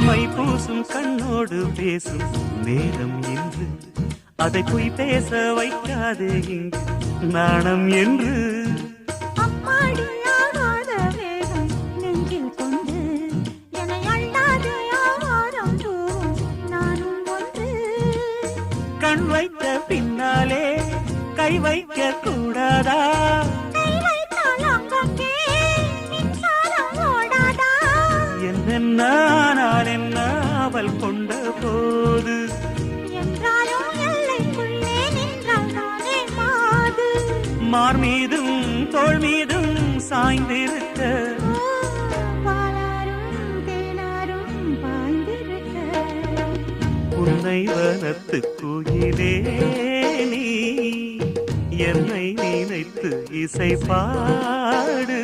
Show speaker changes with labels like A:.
A: my பூசும் கண்ணோடு பேசும் நேரம் என்று அதை போய் பேச வைக்காதே இங்கு நாணம் என்று கண் வைத்த பின்னாலே கை வைக்க கூடாதா என்னென்னால் என்ன அவள் கொண்ட போது மார் மீதும் தோள் மீதும் சாய்ந்திருக்க உன்னை வனத்து குயிலே நீ என்னை நினைத்து இசை பாடு